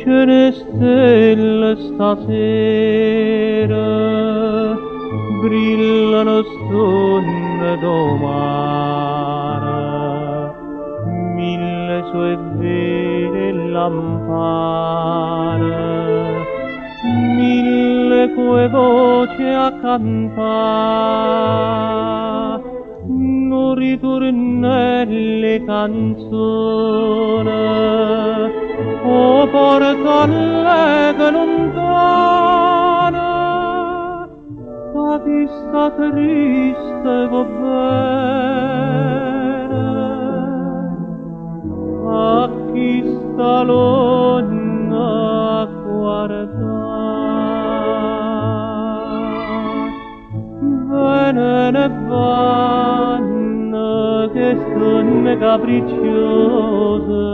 luce le stelle stasera brillano stonde domare, mille sue vele lampare, mille quei voci a cantare, non ritornelli canzone, o porta allegre lontana, ma chi sta triste va bene, a chi sta lontana a guardare. Venene vanno che stonne capricciose,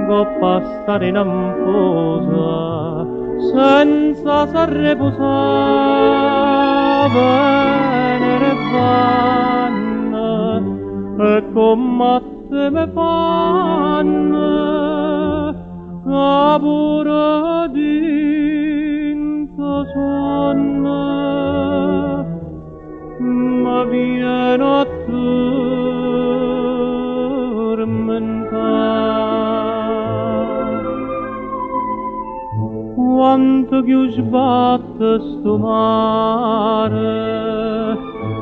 coppa stare in amposa senza s'arreposare. Venere vanno e commatte me fanno che pure dinto sonno, ma viene a tormentare. Quanto più sbatte sto mare,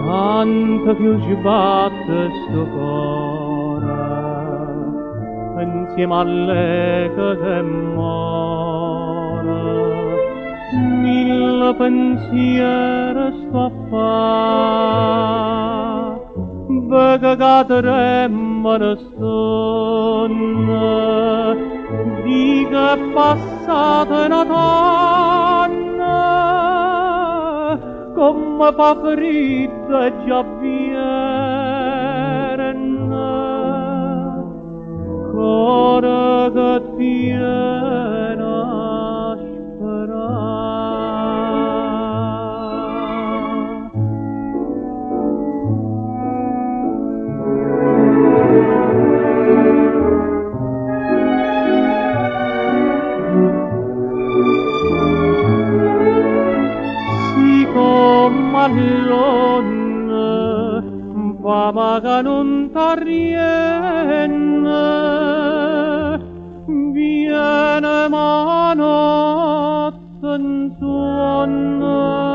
tanto più sbatte sto cuore, insieme alle che muore. Mille pensieri sto a fare, perché che tremano stonne, di che è passata una donna, come fa freddo e già viene, cuore che tiene a sperare. Allonne, fama che non t'arrienne, viene ma notte in sonno.